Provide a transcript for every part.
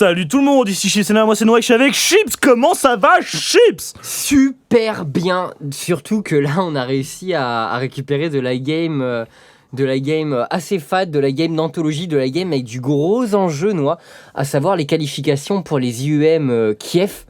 Salut tout le monde, ici Chisena, moi c'est Noah, je suis avec Chips. Comment ça va, Chips? Super bien, surtout que là on a réussi à récupérer de la game assez fat, de la game d'anthologie, de la game avec du gros enjeu, Noah, à savoir les qualifications pour les IEM Kiev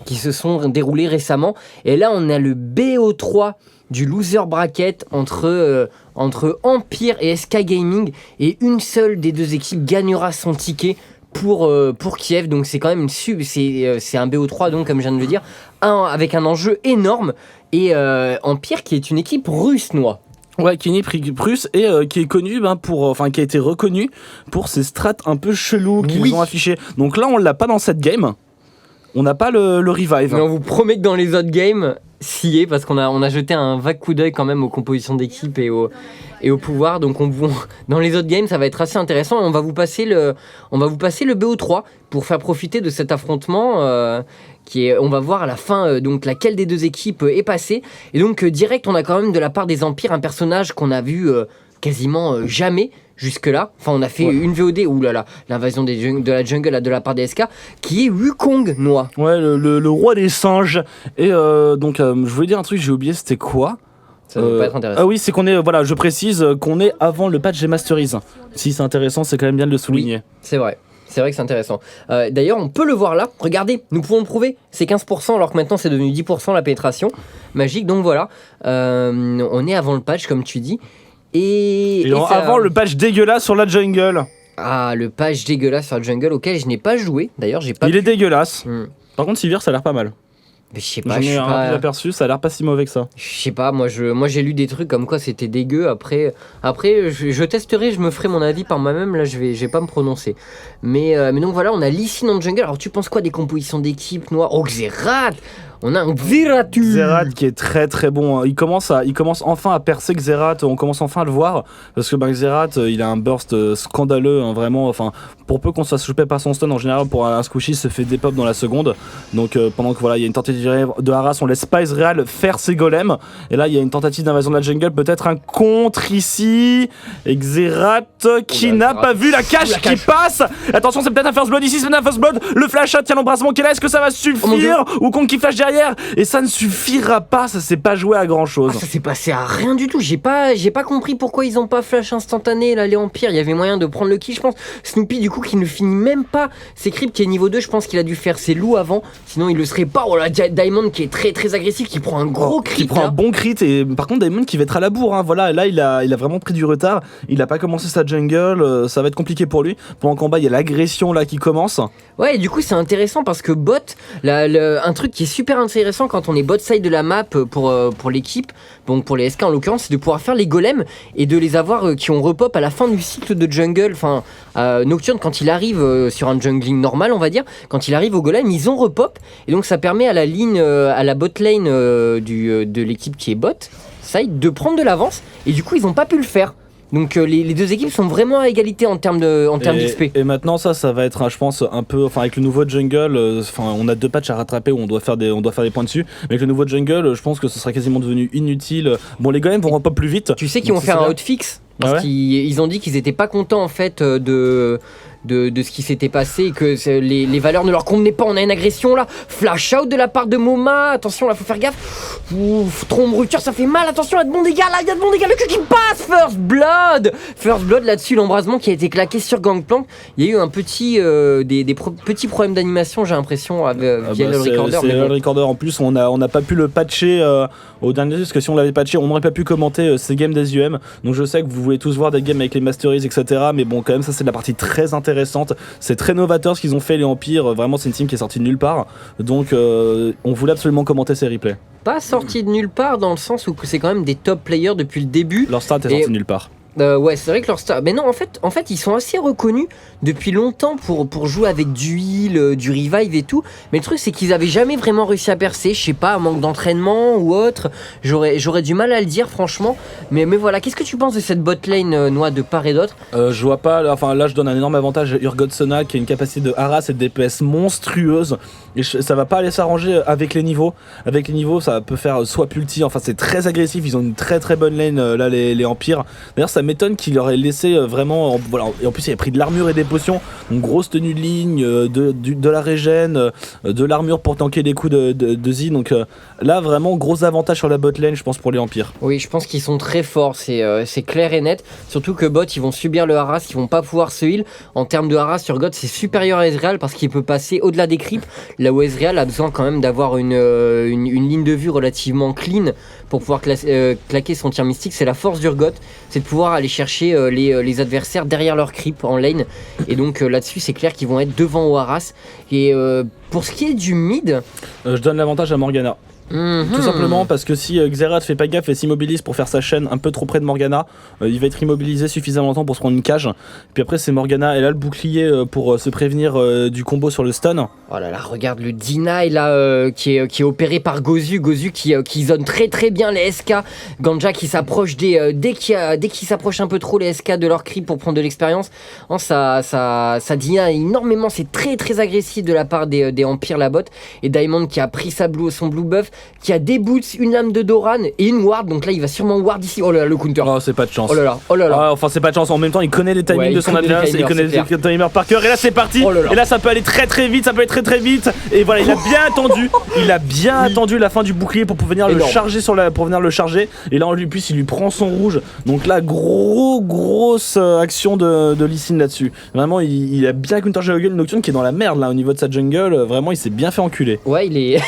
qui se sont déroulées récemment. Et là on a le BO3 du loser bracket entre Empire et SK Gaming, et une seule des deux équipes gagnera son ticket pour Kiev. Donc c'est quand même c'est un BO3, donc comme je viens de le dire, avec un enjeu énorme, et Empire qui est une équipe russe, Noah. Ouais, qui est une équipe russe et qui est connue qui a été reconnue pour ses strats un peu chelous qu'ils ont affichés. Donc là on l'a pas dans cette game. On n'a pas le revive. Mais on vous promet que dans les autres games, s'y est, parce qu'on a jeté un vague coup d'œil quand même aux compositions d'équipe et au pouvoir. Donc dans les autres games, ça va être assez intéressant. On va vous passer le BO3 pour faire profiter de cet affrontement on va voir à la fin donc laquelle des deux équipes est passée. Et donc direct, on a quand même de la part des Empires un personnage qu'on a vu quasiment jamais jusque-là. Enfin, on a fait une VOD, l'invasion de la jungle de la part des SK, qui est Wukong, Noah. Ouais, le roi des singes. Et je voulais dire un truc, j'ai oublié, c'était quoi? Ça ne va pas être intéressant. Ah oui, c'est qu'on est, je précise qu'on est avant le patch des Masteries. Si c'est intéressant, c'est quand même bien de le souligner. Oui, c'est vrai que c'est intéressant. D'ailleurs, on peut le voir là. Regardez, nous pouvons le prouver. C'est 15%, alors que maintenant c'est devenu 10% la pénétration. Magique, donc voilà. On est avant le patch, comme tu dis. Et avant le patch dégueulasse sur la jungle. Ah, le patch dégueulasse sur la jungle auquel je n'ai pas joué. D'ailleurs, Il est dégueulasse. Par contre, Sivir, ça a l'air pas mal. Mais je sais pas, J'en ai un peu aperçu, ça a l'air pas si mauvais que ça. Je sais pas, moi j'ai lu des trucs comme quoi c'était dégueu. Après je testerai, je me ferai mon avis par moi-même. Là, je vais pas me prononcer. Mais donc voilà, on a Lee Sin en jungle. Alors tu penses quoi des compositions d'équipe, Noah? Oh, Xerath! On a un Xerath qui est très très bon. Il commence enfin à percer Xerath. On commence enfin à le voir. Parce que Xerath, il a un burst scandaleux, hein, vraiment. Enfin, pour peu qu'on se fasse choper par son stun, en général, pour un squishy, se fait dépop dans la seconde. Donc pendant que il y a une tentative de harass, on laisse pas Ezreal faire ses golems. Et là, il y a une tentative d'invasion de la jungle. Peut-être un contre ici. Et Xerath qui n'a pas vu la cache qui passe. Attention, c'est peut-être un first blood ici. C'est peut-être un first blood. Le flash shot, tiens l'embrassement qui est là. Est-ce que ça va suffire? Ou Kong qui flash derrière, et ça ne suffira pas, ça s'est pas joué à grand chose. Ça s'est passé à rien du tout. J'ai pas compris pourquoi ils ont pas flash instantané là, les Empires. Il y avait moyen de prendre le kill, je pense. Snoopy, du coup, qui ne finit même pas ses creeps, qui est niveau 2, je pense qu'il a dû faire ses loups avant, sinon il le serait pas. Oh là, Diamond qui est très très agressif, qui prend un gros crit. Qui prend un bon crit, et par contre Diamond qui va être à la bourre, hein. Voilà, là il a vraiment pris du retard. Il a pas commencé sa jungle, ça va être compliqué pour lui. Pendant le combat, il y a l'agression là qui commence. Ouais, et du coup c'est intéressant parce que bot, un truc qui est super intéressant quand on est bot side de la map pour l'équipe, donc pour les SK en l'occurrence, c'est de pouvoir faire les golems et de les avoir qui ont repop à la fin du cycle de jungle. Enfin, Nocturne, quand il arrive sur un jungling normal, on va dire, quand il arrive au golem, ils ont repop, et donc ça permet à la ligne, à la bot lane de l'équipe qui est bot side de prendre de l'avance, et du coup ils ont pas pu le faire. Donc les deux équipes sont vraiment à égalité en termes d'XP. Et maintenant ça va être, je pense, un peu, avec le nouveau jungle, on a 2 patchs à rattraper où on doit faire des points dessus. Mais avec le nouveau jungle, je pense que ce sera quasiment devenu inutile. Bon, les golems vont repop plus vite. Tu sais qu'ils vont faire un hotfix parce qu'ils ont dit qu'ils étaient pas contents en fait de ce qui s'était passé, et que les valeurs ne leur convenaient pas. On a une agression là, flash out de la part de Moma, attention là, faut faire gaffe. Trompe rupture, ça fait mal, attention, il y a de bons dégâts là, le cul qui passe. First blood là-dessus, l'embrasement qui a été claqué sur Gangplank. Il y a eu un petit petits problèmes d'animation, j'ai l'impression, via le recorder. C'est le recorder, en plus on n'a pas pu le patcher au dernier, parce que si on l'avait patché, on n'aurait pas pu commenter ces games des UM. Donc je sais que vous voulez tous voir des games avec les Masteries, etc. Mais bon, quand même, ça c'est de la partie très intéressante. C'est très novateur ce qu'ils ont fait, les Empires. Vraiment, c'est une team qui est sortie de nulle part. Donc on voulait absolument commenter ces replays. Pas sorti de nulle part, dans le sens où c'est quand même des top players depuis le début. Leur start est sorti de nulle part. Ouais, c'est vrai que leur star. Mais non, en fait, ils sont assez reconnus depuis longtemps pour jouer avec du heal, du revive et tout. Mais le truc, c'est qu'ils avaient jamais vraiment réussi à percer. Je sais pas, manque d'entraînement ou autre. J'aurais du mal à le dire, franchement. Mais voilà, qu'est-ce que tu penses de cette bot lane, Noix, de part et d'autre? Je vois pas. Là, je donne un énorme avantage à Urgotsona qui a une capacité de harass et de DPS monstrueuse. Et ça va pas aller s'arranger avec les niveaux. Avec les niveaux, ça peut faire swap ulti. Enfin, c'est très agressif. Ils ont une très très bonne lane, là, les Empires. D'ailleurs, ça m'étonne qu'il aurait laissé vraiment. Voilà. Et en plus, il a pris de l'armure et des potions. Donc, grosse tenue de ligne, de la régène, de l'armure pour tanker les coups de Z. Donc là, vraiment, gros avantage sur la bot lane, je pense, pour les Empires. Oui, je pense qu'ils sont très forts, c'est clair et net. Surtout que bot, ils vont subir le harass, ils vont pas pouvoir se heal. En termes de harass sur God, c'est supérieur à Ezreal parce qu'il peut passer au-delà des creeps. Là où Ezreal a besoin quand même d'avoir une ligne de vue relativement clean pour pouvoir claquer son tir mystique. C'est la force d'Urgot, c'est de pouvoir aller chercher les adversaires derrière leur creep en lane. Et donc là-dessus, c'est clair qu'ils vont être devant au harass. Et pour ce qui est du mid, je donne l'avantage à Morgana. Tout simplement parce que si Xerath fait pas gaffe et s'immobilise pour faire sa chaîne un peu trop près de Morgana, il va être immobilisé suffisamment longtemps pour se prendre une cage. Puis après c'est Morgana, elle a le bouclier pour se prévenir du combo sur le stun. Oh là là, regarde le deny là qui est opéré par Gozu qui zone très très bien les SK. Ganja qui s'approche dès qu'il s'approche un peu trop les SK de leur creep pour prendre de l'expérience. Oh, ça deny énormément, c'est très très agressif de la part des Empires la bot. Et Diamond qui a pris son blue buff, qui a des boots, une lame de Doran et une ward. Donc là il va sûrement ward ici. Oh là là, le counter. Oh, c'est pas de chance. Oh là là, oh là là. Ah, enfin c'est pas de chance, en même temps il connaît les timings de son adversaire, il connaît les timers par cœur. Et là c'est parti. Oh là là. Et là ça peut aller très très vite, ça peut être très vite. Et voilà, il a bien attendu la fin du bouclier pour venir le charger pour venir le charger. Et là en lui il lui prend son rouge. Donc là grosse action de Lee Sin là-dessus. Vraiment il a bien counter jungle Nocturne qui est dans la merde là au niveau de sa jungle. Vraiment il s'est bien fait enculer. Ouais, il est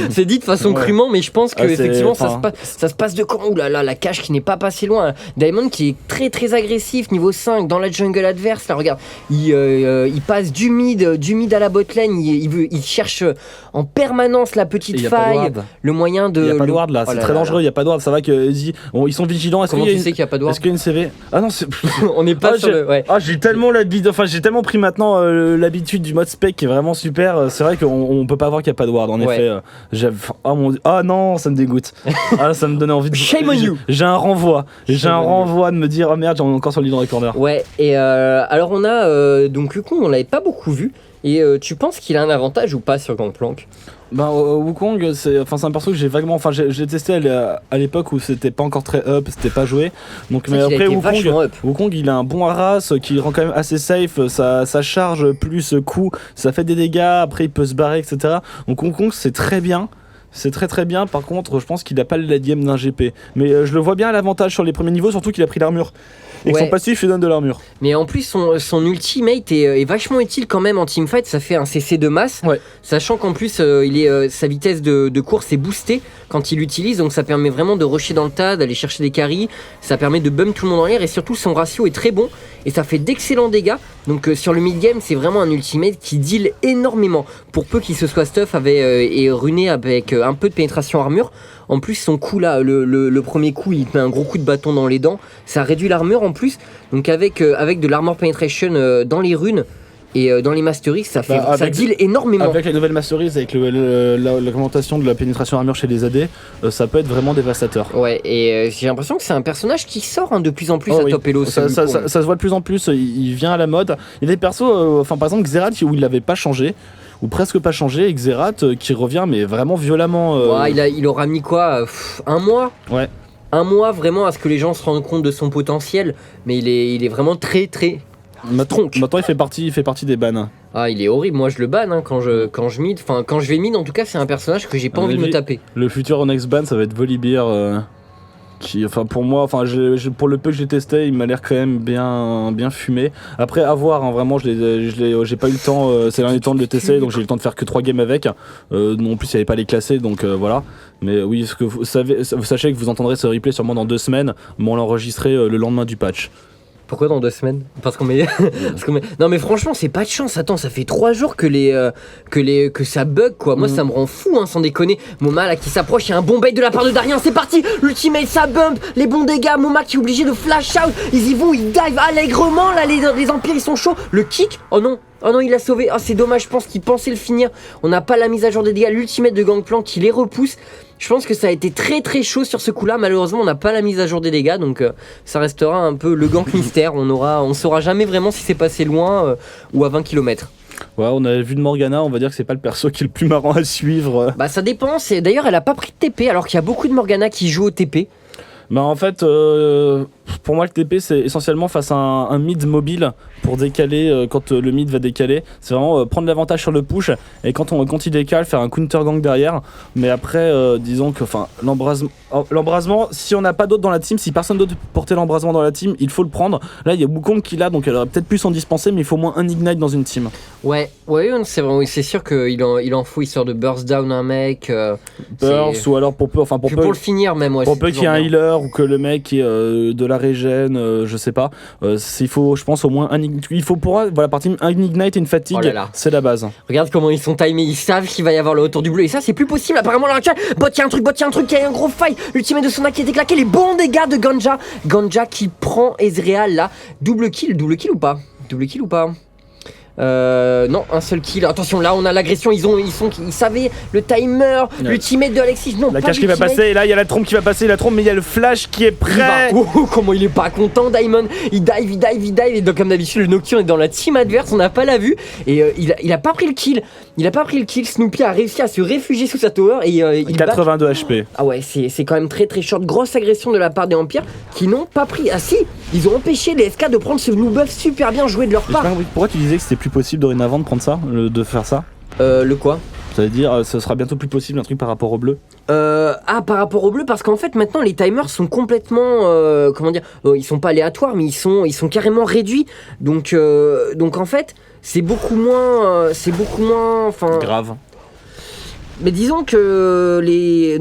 c'est dit de façon crûment, mais je pense que effectivement ça se passe de quand. Ouh là là, la cache qui n'est pas passée loin. Diamond qui est très très agressif niveau 5 dans la jungle adverse. Là regarde, il passe du mid à la bot lane. Il cherche en permanence la petite faille, le moyen de. Il n'y a pas de ward là, c'est très dangereux. Il n'y a pas de ward. Ça va que ils sont vigilants. Comment tu sais qu'il n'y a pas de ward? Est-ce qu'il y a une CV? Ah non, c'est. On n'est pas sur le. Ouais. Ah, j'ai tellement pris maintenant l'habitude du mode spec qui est vraiment super. C'est vrai qu'on peut pas voir qu'il n'y a pas de ward. En effet, ah non, ça me dégoûte. Ah, ça me donnait envie de. Shame on you. J'ai un renvoi. J'ai un renvoi de me dire oh merde, j'en ai encore sur le lead corner. Ouais. Et alors on a donc Wukong, on l'avait pas beaucoup vu. Et tu penses qu'il a un avantage ou pas sur Gangplank? Wukong, c'est un perso que j'ai vaguement. Enfin, j'ai testé à l'époque où c'était pas encore très up, c'était pas joué. Donc, mais après, Wukong, il a un bon harass qui rend quand même assez safe. Ça charge plus coup, ça fait des dégâts. Après, il peut se barrer, etc. Donc, Wukong, c'est très bien. C'est très très bien. Par contre, je pense qu'il a pas le late game d'un GP. Mais je le vois bien à l'avantage sur les premiers niveaux, surtout qu'il a pris l'armure. Et que son passif lui donne de l'armure. Mais en plus, son ultimate est vachement utile quand même en teamfight. Ça fait un CC de masse. Ouais. Sachant qu'en plus, sa vitesse de course est boostée quand il l'utilise. Donc ça permet vraiment de rusher dans le tas, d'aller chercher des carries. Ça permet de bump tout le monde en l'air. Et surtout, son ratio est très bon. Et ça fait d'excellents dégâts. Donc sur le mid-game, c'est vraiment un ultimate qui deal énormément. Pour peu qu'il se soit stuff et runé avec un peu de pénétration armure. En plus, son coup là, le premier coup, il met un gros coup de bâton dans les dents. Ça réduit l'armure en plus. Donc avec de l'armor penetration dans les runes et dans les masteries, ça deal énormément. Avec les nouvelles masteries, avec l'augmentation de la pénétration armure chez les AD, ça peut être vraiment dévastateur. Ouais, et j'ai l'impression que c'est un personnage qui sort de plus en plus à top elo. Ça se voit de plus en plus, il vient à la mode. Il y a des persos, par exemple Xerath où il l'avait pas changé. Ou presque pas changé, et Xerath qui revient mais vraiment violemment. Ouais, il aura mis quoi, un mois. Ouais. Un mois vraiment à ce que les gens se rendent compte de son potentiel, mais il est vraiment très très tronc. Maintenant il fait partie des bans. Ah, il est horrible, moi je le ban quand je mid, enfin quand je vais mid en tout cas c'est un personnage que j'ai pas envie de me taper. Le futur next ban ça va être Volibear. Pour moi, pour le peu que j'ai testé, il m'a l'air quand même bien fumé. Après, à voir, hein, vraiment, j'ai pas eu le temps ces derniers temps de le tester, donc j'ai eu le temps de faire que 3 games avec. Non plus, il n'y avait pas les classés, donc voilà. Mais oui, ce que vous sachez que vous entendrez ce replay sûrement dans 2 semaines, mais on l'enregistrait le lendemain du patch. Pourquoi dans 2 semaines? Parce qu'on met... Non mais franchement c'est pas de chance, attends, ça fait 3 jours que ça bug quoi. Moi ça me rend fou sans déconner. Moma là qui s'approche, il y a un bon bait de la part de Darien, c'est parti. L'ultimate ça bump, les bons dégâts, Moma qui est obligé de flash out. Ils y vont, ils dive allègrement là, les empires ils sont chauds. Le kick, oh non, il l'a sauvé. Ah c'est dommage, je pense qu'il pensait le finir. On n'a pas la mise à jour des dégâts, l'ultimate de Gangplank qui les repousse. Je pense que ça a été très très chaud sur ce coup-là. Malheureusement, on n'a pas la mise à jour des dégâts, donc ça restera un peu le gank mystère. On saura jamais vraiment si c'est passé loin ou à 20 km. Ouais, on avait vu de Morgana, on va dire que c'est pas le perso qui est le plus marrant à suivre. Bah ça dépend. D'ailleurs, elle a pas pris de TP alors qu'il y a beaucoup de Morgana qui jouent au TP. Bah en fait, pour moi le TP c'est essentiellement face à un mid mobile pour décaler quand le mid va décaler. C'est vraiment prendre l'avantage sur le push et quand il décale faire un counter gang derrière. Mais après disons que l'embrasement, si on n'a pas d'autre dans la team, si personne d'autre portait l'embrasement dans la team, il faut le prendre. Là il y a Wukong qui l'a, donc elle aurait peut-être pu s'en dispenser, mais il faut au moins un ignite dans une team. Ouais, c'est vrai, c'est sûr qu'il en faut histoire de burst down un mec. Burst ou alors pour le finir même. Ouais, pour peu qu'il y ait un healer ou que le mec ait de la régène, je sais pas. Il faut, je pense, au moins il faut pour la partie un ignite et une fatigue, c'est la base. Regarde comment ils sont timés, ils savent qu'il va y avoir le retour du bleu et ça c'est plus possible apparemment là. Bot, il y a un truc, il y a un gros fight. L'ultimate de Sona qui a été claqué, les bons dégâts de Ganja qui prend Ezreal là. Double kill ou pas? Non, un seul kill. Attention, là on a l'agression. Ils savaient le timer, le teammate de Alexis. Non, la cache qui va passer. Et là il y a la trompe qui va passer. Mais il y a le flash qui est prêt. Comment il est pas content, Diamond. Il dive. Et donc, comme d'habitude, le Nocturne est dans la team adverse. On n'a pas la vue. Et il a pas pris le kill. Snoopy a réussi à se réfugier sous sa tower. Et il 82 HP. Ah ouais, c'est quand même très très short. Grosse agression de la part des Empires qui n'ont pas pris. Ah si, ils ont empêché les SK de prendre ce blue buff super bien joué de leur part. Pourquoi tu disais que c'était plus possible dorénavant de prendre ça, de faire ça? Le quoi? Ça veut dire ce sera bientôt plus possible un truc par rapport au bleu? Par rapport au bleu, parce qu'en fait maintenant les timers sont complètement ils sont pas aléatoires mais ils sont carrément réduits. Donc en fait c'est beaucoup moins grave. Mais disons que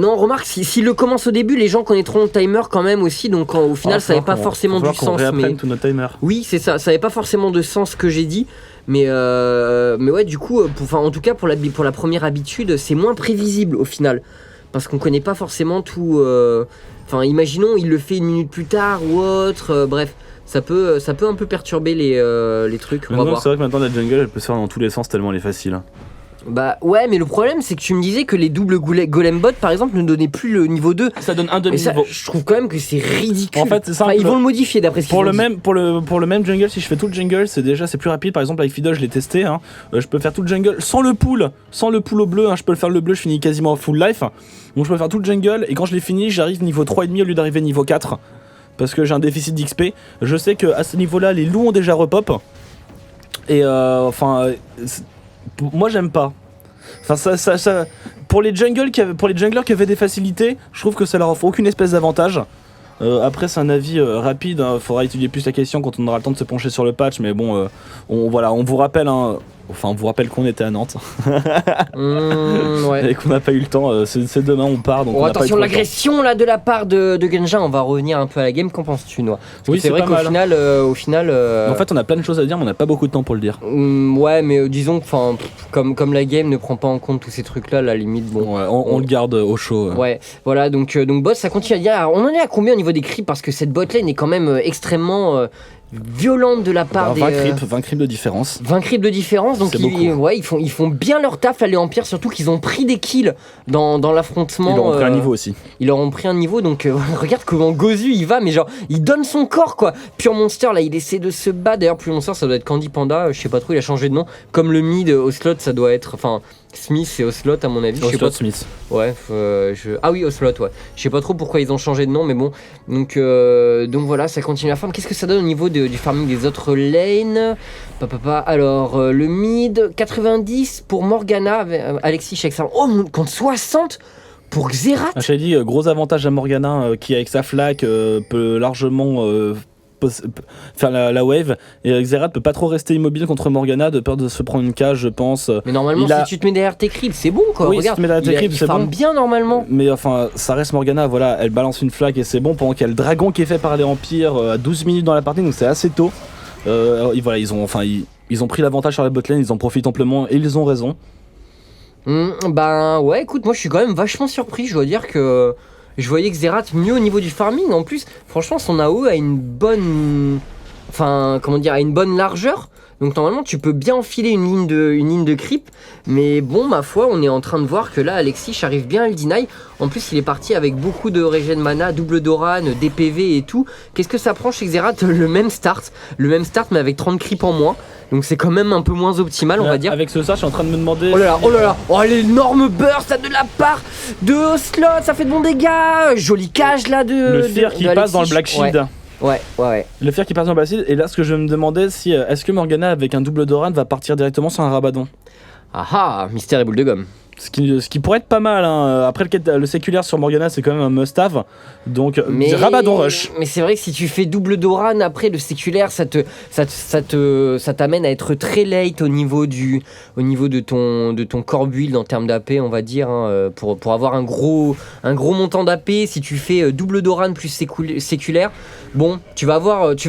remarque, s'il le commence au début, les gens connaîtront le timer quand même aussi, donc au final ça n'avait pas forcément du sens. Mais tous nos timers. Oui, c'est ça, ça n'avait pas forcément de sens ce que j'ai dit, mais ouais, du coup, en tout cas pour la première habitude, c'est moins prévisible au final, parce qu'on connaît pas forcément tout. Imaginons, il le fait une minute plus tard ou autre, bref. Ça peut un peu perturber les trucs. C'est vrai que maintenant la jungle elle peut se faire dans tous les sens tellement elle est facile. Bah ouais, mais le problème c'est que tu me disais que les doubles golem bot par exemple ne donnaient plus le niveau 2. Ça donne un demi-niveau. Je trouve quand même que c'est ridicule. En fait, c'est simple. Ils vont le modifier d'après ce qu'ils ont dit. Pour le même jungle, si je fais tout le jungle, c'est plus rapide. Par exemple avec Fiddle, je l'ai testé. Je peux faire tout le jungle sans le pool au bleu. Je peux le faire le bleu, je finis quasiment full life. Donc je peux faire tout le jungle et quand je l'ai fini, j'arrive niveau 3,5 au lieu d'arriver niveau 4. Parce que j'ai un déficit d'XP. Je sais qu'à ce niveau-là, les loups ont déjà repop. Et moi j'aime pas. Ça, pour les junglers qui avaient des facilités, je trouve que ça leur offre aucune espèce d'avantage. Après c'est un avis rapide, faudra étudier plus la question quand on aura le temps de se pencher sur le patch, mais bon, on vous rappelle, on vous rappelle qu'on était à Nantes ouais. et qu'on n'a pas eu le temps, c'est demain on part. Donc attention, l'agression là de la part de Genja, on va revenir un peu à la game, qu'en penses-tu Noah? Oui, c'est vrai qu'au final, en fait on a plein de choses à dire mais on n'a pas beaucoup de temps pour le dire. Ouais, mais disons comme la game ne prend pas en compte tous ces trucs là, à la limite bon. Ouais, on le garde au chaud. Ouais, voilà, donc boss, ça continue à dire. Alors, on en est à combien au niveau des creeps, parce que cette botlane est quand même extrêmement violente de la part des 20 creeps de différence. 20 creeps de différence, donc ils font bien leur taf là les Empires, surtout qu'ils ont pris des kills dans l'affrontement. Ils leur ont pris un niveau aussi. Ils leur ont pris un niveau, donc regarde comment Gozu il va, mais genre il donne son corps quoi. Pure Monster là, il essaie de se battre. D'ailleurs Pure Monster ça doit être Candy Panda, je sais pas trop, il a changé de nom. Comme le mid au slot ça doit être, Smith et Ocelot à mon avis. Ocelot Smith. Ouais, ah oui, Ocelot, ouais. Je sais pas trop pourquoi ils ont changé de nom, mais bon. Donc voilà, ça continue à farm. Qu'est-ce que ça donne au niveau du farming des autres lanes? Alors, le mid, 90 pour Morgana, Alexis Shexam. Oh, contre 60 pour Xerath. J'ai dit, gros avantage à Morgana qui avec sa flaque peut largement faire la wave, et Xerath peut pas trop rester immobile contre Morgana de peur de se prendre une cage, je pense. Mais normalement si tu te mets derrière tes creeps c'est bon quoi. Oui, regarde, si tu te mets derrière tes creeps c'est bon bien normalement. Mais ça reste Morgana, voilà, elle balance une flaque et c'est bon, pendant qu'il y a le dragon qui est fait par les Empires à 12 minutes dans la partie, donc c'est assez tôt. Voilà, ils ont pris l'avantage sur la botlane, ils en profitent amplement et ils ont raison. Ouais, écoute, moi je suis quand même vachement surpris, je dois dire que je voyais Xerath mieux au niveau du farming. En plus, franchement, son AOE a une bonne, a une bonne largeur. Donc normalement, tu peux bien enfiler une ligne de creep. Mais bon, ma foi, on est en train de voir que là, Alexis arrive bien à le deny. En plus, il est parti avec beaucoup de regen mana, double Doran, DPV et tout. Qu'est-ce que ça prend chez Xerath? Le même start, mais avec 30 creep en moins. Donc c'est quand même un peu moins optimal, on va dire. Avec ce start, je suis en train de me demander... Oh là là, oh l'énorme burst là, de la part de Ocelot, ça fait de bons dégâts. Joli cage là de... Le fear qui passe dans le Black Shield. Ouais. Le fer qui part dans le Bastille. Et là, ce que je me demandais, si est-ce que Morgana avec un double Doran va partir directement sur un Rabadon? Ah, mystère et boule de gomme. Ce qui pourrait être pas mal, hein. Après le séculaire sur Morgana c'est quand même un must-have. Donc Rabadon Rush. Mais c'est vrai que si tu fais double Doran après le séculaire, ça t'amène à être très late au niveau de ton core build en termes d'AP, on va dire, hein, pour avoir un gros montant d'AP. Si tu fais double Doran plus séculaire, bon, tu vas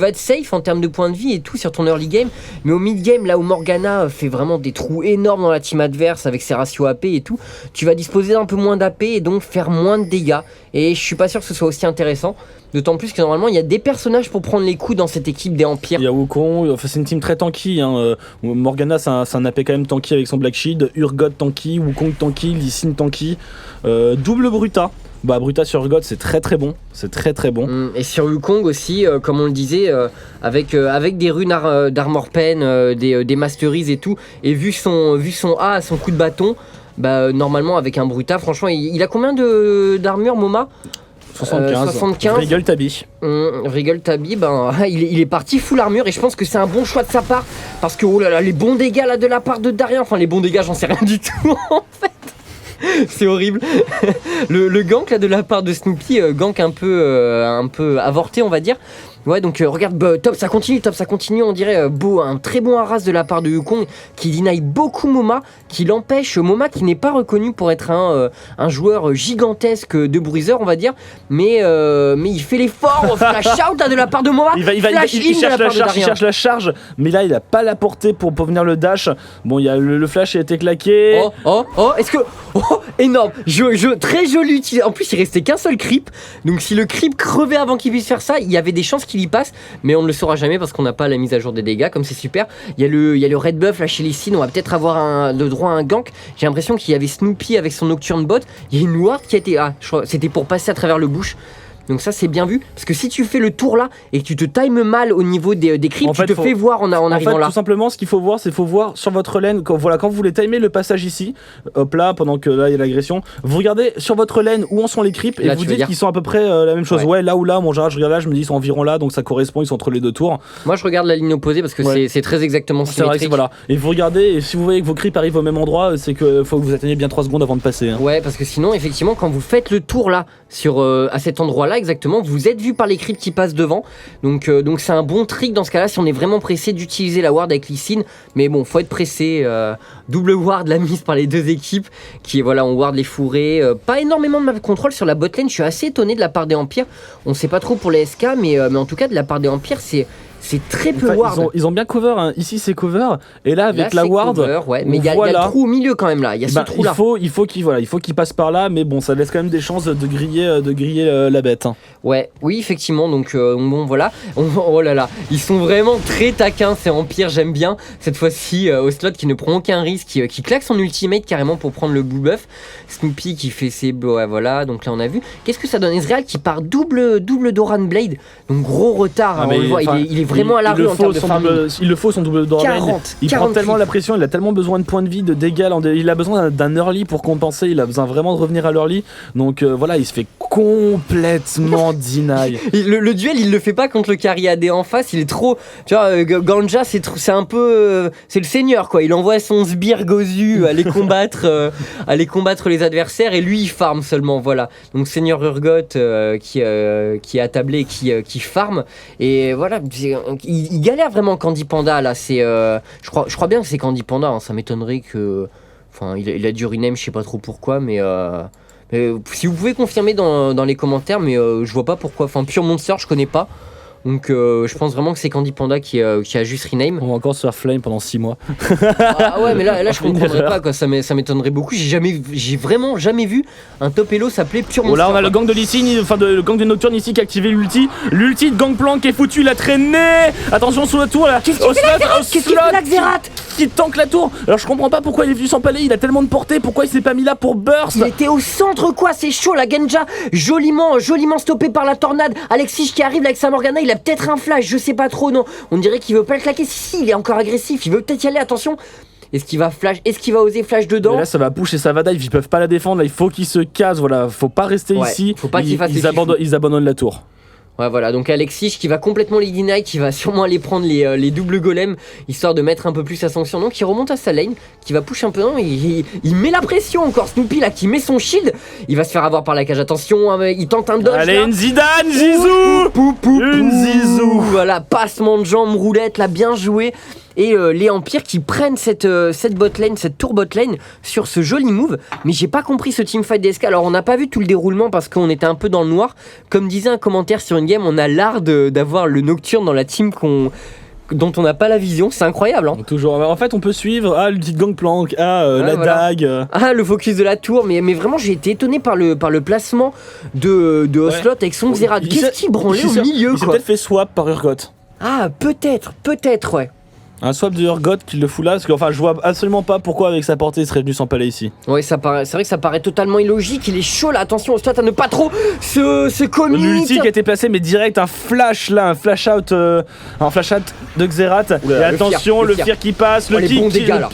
être safe en termes de points de vie et tout sur ton early game, mais au mid game, là où Morgana fait vraiment des trous énormes dans la team adverse avec ses ratios AP et tout, tu vas disposer d'un peu moins d'AP et donc faire moins de dégâts. Et je suis pas sûr que ce soit aussi intéressant. D'autant plus que normalement il y a des personnages pour prendre les coups dans cette équipe des Empires. Il y a Wukong, enfin, c'est une team très tanky, hein. Morgana c'est un AP quand même tanky avec son Black Shield, Urgot tanky, Wukong tanky, Lee Sin tanky, double Bruta. Bah Bruta sur Urgot c'est très très bon, c'est très très bon. Et sur Wukong aussi, comme on le disait, avec des runes d'Armor Pen, des Masteries et tout, et vu son A, son coup de bâton, bah normalement avec un Bruta, franchement il a combien d'armure Moma? 75. Rigole Tabi. Rigole Tabi, il est parti full armure et je pense que c'est un bon choix de sa part parce que oh là là, les bons dégâts là de la part de Darien, enfin les bons dégâts j'en sais rien du tout en fait. C'est horrible. le gank là de la part de Snoopy, gank un peu avorté on va dire. Ouais donc regarde, top ça continue, on dirait un très bon harass de la part de Wukong qui deny beaucoup Moma, qui l'empêche, Moma qui n'est pas reconnu pour être un joueur gigantesque de bruiser on va dire, mais il fait l'effort, flash out là, de la part de Moma, il cherche la charge, mais là il a pas la portée pour venir le dash, bon il y a le flash a été claqué. Est-ce que... énorme, très joli utilisé, en plus il restait qu'un seul creep, donc si le creep crevait avant qu'il puisse faire ça, il y avait des chances qu'il y passe, mais on ne le saura jamais parce qu'on n'a pas la mise à jour des dégâts, comme c'est super. Il y a le red buff là chez Lee Sin, on va peut-être avoir le droit à un gank. J'ai l'impression qu'il y avait Snoopy avec son Nocturne Bot, il y a une ward qui a été... je crois c'était pour passer à travers le bush. Donc ça c'est bien vu, parce que si tu fais le tour là et que tu te times mal au niveau des creeps, en fait, tu te fais voir en arrivant là. Tout simplement ce qu'il faut voir, c'est sur votre lane, quand vous voulez timer le passage ici, hop là, pendant que là il y a l'agression, vous regardez sur votre lane où en sont les creeps et là, vous dites qu'ils sont à peu près la même chose. Ouais, là ou là, je regarde là, je me dis ils sont environ là, donc ça correspond, ils sont entre les deux tours. Moi je regarde la ligne opposée parce que c'est très exactement symétrique. C'est vrai, voilà. Et vous regardez, et si vous voyez que vos creeps arrivent au même endroit, c'est que faut que vous atteigniez bien 3 secondes avant de passer. Hein. Ouais, parce que sinon effectivement quand vous faites le tour là, à cet endroit là exactement, vous êtes vu par les creeps qui passent devant, donc c'est un bon trick dans ce cas là si on est vraiment pressé d'utiliser la ward avec Lee Sin, mais bon faut être pressé. Double ward la mise par les deux équipes qui on ward les fourrés, pas énormément de map control sur la botlane, je suis assez étonné de la part des Empires, on sait pas trop pour les SK mais en tout cas de la part des Empires c'est très peu ward. Ils ont bien cover, hein. Ici c'est cover, et là avec la ward, cover, ouais. Mais il y a le trou au milieu quand même là, il y a ce trou là. Il faut qu'il passe par là, mais bon ça laisse quand même des chances de griller la bête. Hein. Ouais, oui effectivement, donc bon voilà, oh là là, ils sont vraiment très taquins ces Empires, j'aime bien cette fois-ci Ocelot qui ne prend aucun risque, qui claque son ultimate carrément pour prendre le blue buff, Snoopy qui fait ses voilà, donc là on a vu, qu'est-ce que ça donne, Ezreal qui part double Doran Blade, donc gros retard, on le voit, il est vraiment à la rue en termes de farming. Il le faut son double Doran, il prend tellement la pression, il a tellement besoin de points de vie, de dégâts, il a besoin d'un early pour compenser, il a besoin vraiment de revenir à l'early, donc voilà, il se fait complètement deny. Le duel il le fait pas contre le carry AD en face, il est trop, tu vois, Ganja c'est un peu c'est le seigneur quoi, il envoie son sbire Gozu aller combattre les adversaires et lui il farm seulement, voilà, donc seigneur Urgot qui est attablé, qui farm, et voilà, il galère vraiment Candy Panda là, c'est je crois bien que c'est Candy Panda, hein, ça m'étonnerait que, enfin il a dû rename, je sais pas trop pourquoi, mais si vous pouvez confirmer dans les commentaires, mais je vois pas pourquoi, enfin Pure Monster je connais pas. Donc je pense vraiment que c'est Candy Panda qui a juste rename. On va encore se faire flame pendant 6 mois. Ah ouais mais là je comprendrais pas quoi, ça m'étonnerait beaucoup. J'ai vraiment jamais vu un top elo s'appeler Pure Monster. Là on a le gang de Lee Sin, enfin le gang de Nocturne ici qui a activé l'ulti de Gangplank qui est foutu, il a traîné. Attention sous la tour là. Qu'est-ce qu'il fait là Xerath qui tank la tour. Alors je comprends pas pourquoi il est venu s'empaler, il a tellement de portée, pourquoi il s'est pas mis là pour burst. Il était au centre quoi, c'est chaud, la Genja joliment stoppé par la tornade. Alexis qui arrive là avec sa Morgana, il a peut-être un flash, je sais pas trop, non. On dirait qu'il veut pas le claquer, si il est encore agressif, il veut peut-être y aller, attention. Est-ce qu'il va flash, est-ce qu'il va oser flash dedans? Mais là ça va push et ça va dive, ils peuvent pas la défendre, là il faut qu'ils se cassent, voilà, faut pas rester ici. Faut pas qu'ils fassent ils abandonnent la tour. Ouais, voilà, donc Alexis qui va complètement les deny, qui va sûrement aller prendre les doubles golems, histoire de mettre un peu plus sa sanction. Donc il remonte à sa lane, qui va push un peu, non, il met la pression encore, Snoopy là, qui met son shield, il va se faire avoir par la cage, attention, hein, il tente un dodge. Allez, là. une Zidane, Zizou. Une Zizou. Voilà, passement de jambes, roulette, là, bien joué. Et les Empires qui prennent cette botlane, cette tour botlane sur ce joli move. Mais j'ai pas compris ce teamfight DSK. Alors on n'a pas vu tout le déroulement parce qu'on était un peu dans le noir. Comme disait un commentaire sur une game, on a l'art d'avoir le Nocturne dans la team dont on n'a pas la vision. C'est incroyable. Hein. Toujours. En fait, on peut suivre le petit gangplank, la voilà. dague. Le focus de la tour. Mais vraiment, j'ai été étonné par le placement de Ocelot avec son Xerath. Qu'est-ce qu'il branlait au milieu Il s'est quoi. peut-être fait swap par Urgot. Ah, peut-être, ouais. Un swap de Urgot qui le fout là, parce que je vois absolument pas pourquoi avec sa portée il serait venu s'empaler ici. Ouais, c'est vrai que ça paraît totalement illogique, il est chaud là, attention Ocelot à ne pas trop se commit. L'ulti qui a été placé, mais direct un flash là, un flash out de Xerath. Oula, et attention, le Fear qui passe, le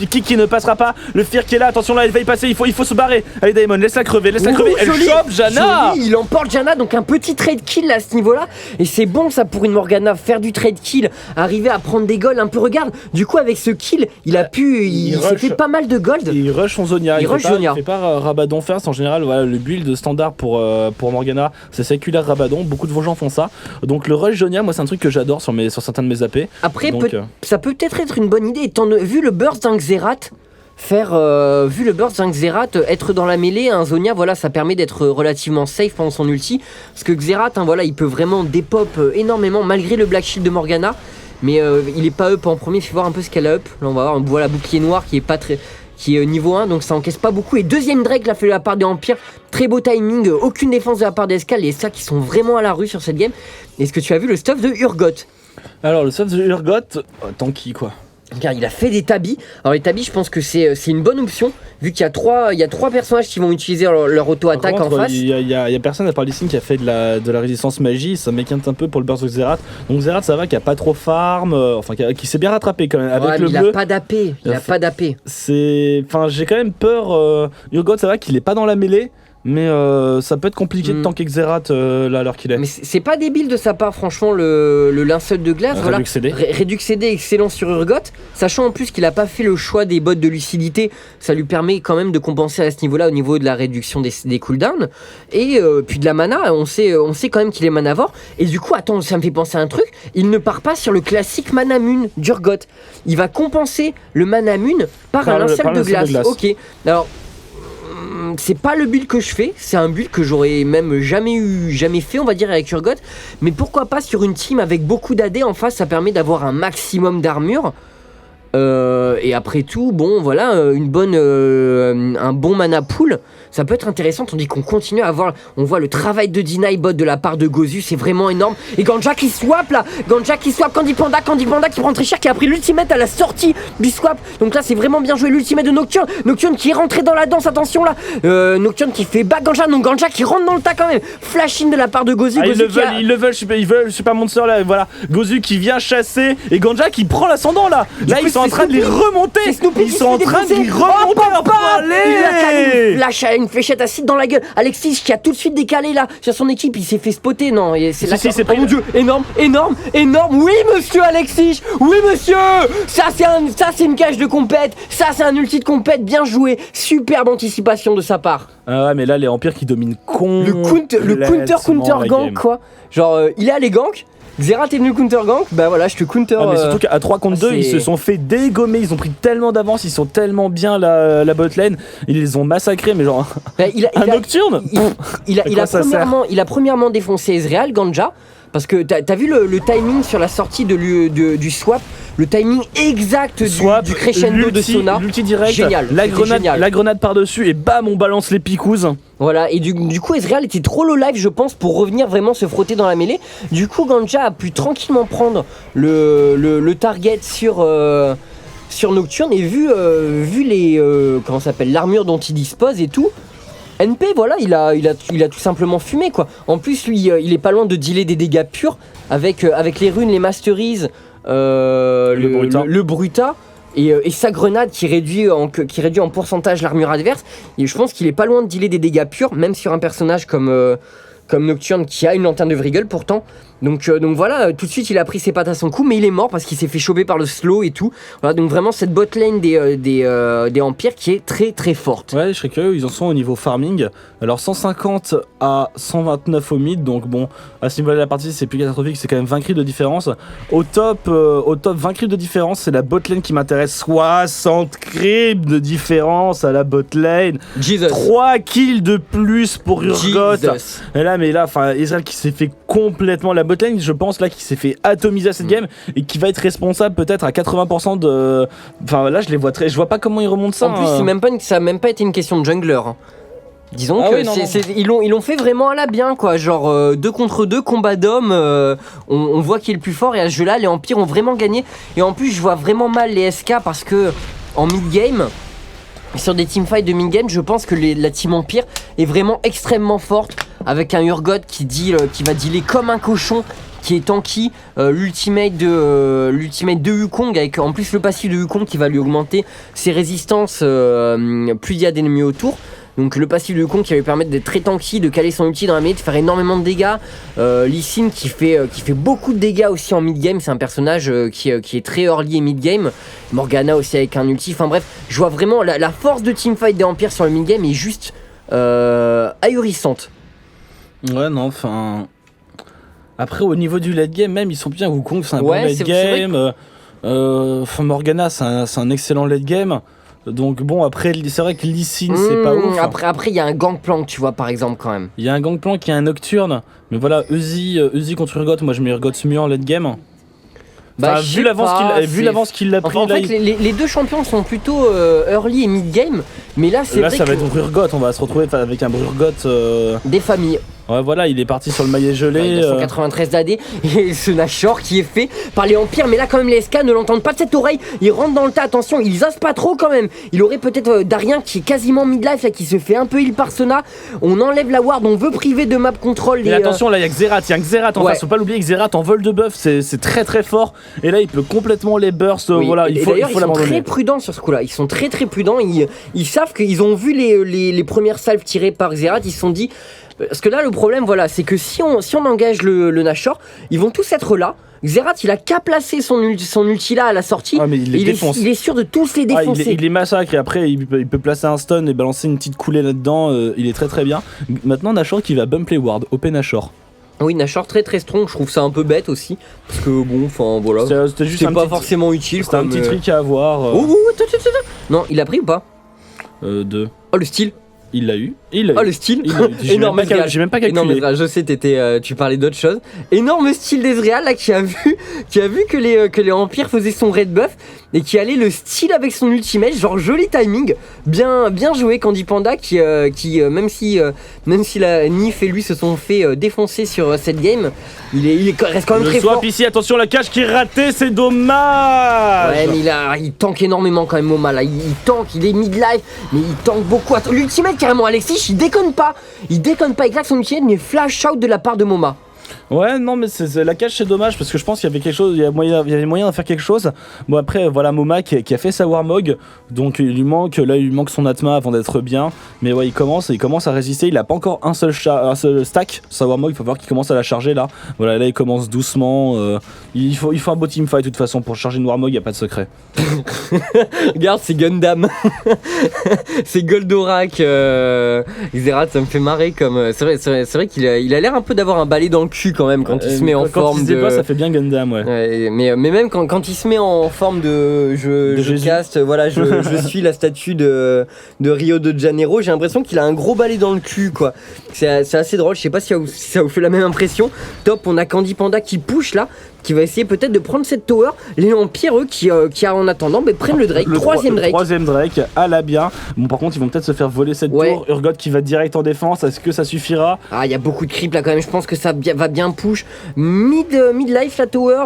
kick qui ne passera pas, le Fear qui est là, attention là, il va y passer, il faut se barrer. Allez Daemon, laisse-la crever, elle joli, chope Janna. Joli, il emporte Janna, donc un petit trade kill là, à ce niveau là, et c'est bon ça pour une Morgana, faire du trade kill, arriver à prendre des golds un peu, regarde, du coup avec ce kill, il s'est fait pas mal de gold. Il rush son Zonia, il fait pas Rabadon first, en général voilà, le build standard pour Morgana c'est séculaire Rabadon, beaucoup de vos gens font ça, donc le rush Zonia moi c'est un truc que j'adore sur certains de mes AP. Après ça peut peut-être être une bonne idée, vu le burst d'un Xerath, être dans la mêlée, un Zonia, voilà, ça permet d'être relativement safe pendant son ulti, parce que Xerath, voilà, il peut vraiment dépop énormément malgré le Black Shield de Morgana, mais il est pas up en premier, il faut voir un peu ce qu'elle a up, là on va voir, voilà, bouclier noir qui est niveau 1, donc ça encaisse pas beaucoup, et deuxième Drake l'a fait de la part des Empires, très beau timing, aucune défense de la part d'Escal, les SK qui sont vraiment à la rue sur cette game. Est-ce que tu as vu le stuff de Urgot? Alors le stuff de Urgot, tanky quoi. Car il a fait des tabis. Alors les tabis, je pense que c'est une bonne option, vu qu'il y a trois personnages qui vont utiliser leur auto-attaque en face. Il y a personne à part Lee Sin qui a fait de la résistance magie, ça m'équinte un peu pour le burst de Xerath. Donc Xerath ça va, qui a pas trop farm, qui s'est bien rattrapé quand même avec le bleu. Il a pas d'AP, j'ai quand même peur, Urgot ça va qu'il est pas dans la mêlée. Mais ça peut être compliqué de tanker Xerath là à l'heure qu'il est. Mais c'est pas débile de sa part, franchement, le linceul de glace. Voilà. Redux CD excellent sur Urgot. Sachant en plus qu'il a pas fait le choix des bots de lucidité, ça lui permet quand même de compenser à ce niveau-là au niveau de la réduction des cooldowns. Et puis de la mana, on sait quand même qu'il est manavore. Et du coup, attends, ça me fait penser à un truc. Il ne part pas sur le classique Manamune d'Urgot. Il va compenser le Manamune par un linceul de glace. Ok. Alors. C'est pas le build que je fais, c'est un build que j'aurais même jamais fait, on va dire, avec Urgot. Mais pourquoi pas sur une team avec beaucoup d'AD en face, ça permet d'avoir un maximum d'armure. Et après tout, bon, voilà, un bon mana pool, ça peut être intéressant, tandis qu'on continue à voir, on voit le travail de deny bot de la part de Gozu, c'est vraiment énorme. Et Ganja qui swap là, Candy Panda qui prend très cher, qui a pris l'ultimate à la sortie du swap. Donc là, c'est vraiment bien joué l'ultimate de Nocturne qui est rentré dans la danse, attention là. Nocturne qui fait back Ganja, donc Ganja qui rentre dans le tas quand même. Flash in de la part de Gozu. Ils le veulent, je suis pas Monster là, voilà. Gozu qui vient chasser et Ganja qui prend l'ascendant là. Là, ils sont en train de les remonter. Ils sont en train de les remonter. Allez, il lâche une fléchette acide dans la gueule. Alexis qui a tout de suite décalé là sur son équipe, il s'est fait spotter. Non, c'est oh mon dieu, énorme. Oui monsieur Alexis, oui monsieur. Ça c'est une cage de compète. Ça c'est un ulti de compète bien joué. Superbe anticipation de sa part. Ah ouais, mais là les Empires qui dominent le counter gank quoi. Genre il est allé gank. Xerath est venu counter gank, bah voilà, je te counter. Ah, mais surtout qu'à 3 contre 2, ils se sont fait dégommer, ils ont pris tellement d'avance, ils sont tellement bien la botlane, ils les ont massacrés, mais genre. Bah, Nocturne il a premièrement défoncé Ezreal, Ganja, parce que t'as vu le timing sur la sortie du swap, le timing exact du crescendo de Sona. L'ulti direct, génial, la grenade par-dessus, et bam, on balance les picouses. Voilà, et du coup Ezreal était trop low life je pense pour revenir vraiment se frotter dans la mêlée. Du coup Ganja a pu tranquillement prendre le target sur Nocturne, et vu les l'armure dont il dispose et tout, NP voilà, il a tout simplement fumé quoi. En plus lui il est pas loin de dealer des dégâts purs avec les runes, les masteries, le Bruta. Et sa grenade qui réduit en pourcentage l'armure adverse. Et je pense qu'il est pas loin de dealer des dégâts purs, même sur un personnage comme Nocturne qui a une lanterne de Vrigel pourtant. Donc voilà, tout de suite il a pris ses pattes à son cou, mais il est mort parce qu'il s'est fait choper par le slow et tout. Voilà, donc vraiment cette bot lane des Empires qui est très très forte. Ouais, je serais curieux, ils en sont au niveau farming. Alors 150 à 129 au mid, donc bon, à ce niveau de la partie c'est plus catastrophique, c'est quand même 20 creeps de différence. Au top 20 creeps de différence, c'est la bot lane qui m'intéresse, 60 creeps de différence à la bot lane. Jesus. 3 kills de plus pour Urgot. Jesus. Et là, mais là, enfin, Ezreal qui s'est fait complètement la botlane, je pense là, qui s'est fait atomiser à cette game et qui va être responsable peut-être à 80% de. Enfin, là, je vois pas comment ils remontent ça. En plus, ça a même pas été une question de jungler. Hein. Disons Ah que oui, non, ils l'ont fait vraiment à la bien, quoi. Genre 2 contre 2, combat d'hommes, on voit qui est le plus fort et à ce jeu-là, les Empires ont vraiment gagné. Et en plus, je vois vraiment mal les SK parce que en mid-game. Sur des teamfights de mid-game, je pense que la team Empire est vraiment extrêmement forte avec un Urgot qui va dealer comme un cochon, qui est tanky, l'ultimate de Wukong avec en plus le passif de Wukong qui va lui augmenter ses résistances plus il y a d'ennemis autour. Donc le passif de Wukong qui va lui permettre d'être très tanky, de caler son ulti dans la mêlée, de faire énormément de dégâts. Lee Sin qui fait beaucoup de dégâts aussi en mid-game, c'est un personnage qui est très early et mid-game. Morgana aussi avec un ulti, enfin bref, je vois vraiment la force de teamfight des Empires sur le mid-game est juste ahurissante. Ouais, non, enfin. Après, au niveau du late game, même, ils sont bien. Wukong, c'est un bon late game. Morgana, c'est un excellent late game. Donc bon, après, c'est vrai que Lee Sin, c'est pas ouf. Après, il y a un Gangplank, tu vois, par exemple, quand même. Il y a un Gangplank, il y a un Nocturne. Mais voilà, Uzi contre Urgot, moi je mets Urgot mieux en late game. Enfin, vu l'avance qu'il a pris. En fait, les deux champions sont plutôt early et mid-game. Mais là, c'est là, vrai ça va être Urgot, on va se retrouver avec un Urgot. Des familles. Ouais, voilà, il est parti sur le maillet gelé. 193 d'AD et ce Nashor qui est fait par les Empires. Mais là, quand même, les SK ne l'entendent pas de cette oreille. Ils rentrent dans le tas. Attention, ils osent pas trop quand même. Il aurait peut-être Darien qui est quasiment midlife, là, qui se fait un peu heal par Sona. On enlève la ward, on veut priver de map control. Mais attention, là, il y a Xerath en face. Faut pas l'oublier, Xerath en vol de buff, c'est très très fort. Et là, il peut complètement les burst. Oui. Voilà, il faut l'abandonner. Ils sont très prudents sur ce coup-là. Ils sont très très prudents. Ils savent qu'ils ont vu les premières salves tirées par Xerath. Ils se sont dit. Parce que là, le problème, voilà, c'est que si on engage le Nashor, ils vont tous être là. Xerath, il a qu'à placer son ulti là à la sortie. Ah, mais il est sûr de tous les défoncer. Il les massacre et après, il peut placer un stun et balancer une petite coulée là-dedans. Il est très très bien. Maintenant, Nashor qui va bump les wards. OP Nashor. Oui, Nashor très très strong. Je trouve ça un peu bête aussi. Parce que bon, enfin voilà. C'était juste c'est pas forcément utile. C'était un petit trick à avoir. Attends. Non, il a pris ou pas 2. Oh, le style. Il l'a eu. Oh, le style. Énorme. J'ai même pas calculé. Énorme Ezreal. Je sais, tu parlais d'autre chose. Énorme style d'Ezreal là qui a vu que les Empires faisaient son red buff et qui allait le style avec son ultimate. Genre joli timing, bien joué Candy Panda qui même si la Nif et lui se sont fait défoncer sur cette game, il reste quand même très fort. Ici, attention la cage qui est ratée, c'est dommage. Ouais, mais il tank énormément quand même Moma là. Il tank, il est mid-life, mais il tank beaucoup. L'ultimate carrément Alexis, il déconne pas, il claque son ultimate mais flash out de la part de Moma. Ouais, non, mais la cage, c'est dommage parce que je pense qu'il y avait quelque chose, il y avait moyen de faire quelque chose. Bon, après, voilà, Moma qui a fait sa Warmog, donc il lui manque son Atma avant d'être bien. Mais ouais, il commence à résister. Il a pas encore un seul stack, sa Warmog, il faut voir qu'il commence à la charger là. Voilà, là, il commence doucement. Il faut un beau teamfight de toute façon pour charger une Warmog, y a pas de secret. Regarde, c'est Gundam. C'est Goldorak. Xerath, ça me fait marrer comme. C'est vrai qu'il a l'air un peu d'avoir un balai dans le cul quand même quand il se met en forme de. Pas, ça fait bien Gundam, ouais. Mais même quand il se met en forme de je caste, voilà, je suis la statue de Rio de Janeiro, j'ai l'impression qu'il a un gros balai dans le cul, quoi. C'est assez drôle, je sais pas si ça vous fait la même impression. Top, on a Candy Panda qui push là, qui va essayer peut-être de prendre cette tower. Les Empires, eux, qui en attendant, prennent le Drake, troisième Drake à la bien. Bon, par contre, ils vont peut-être se faire voler cette tour. Urgot qui va direct en défense, est-ce que ça suffira? Ah, il y a beaucoup de creep là quand même, je pense que ça va bien push. Mid-life la tower,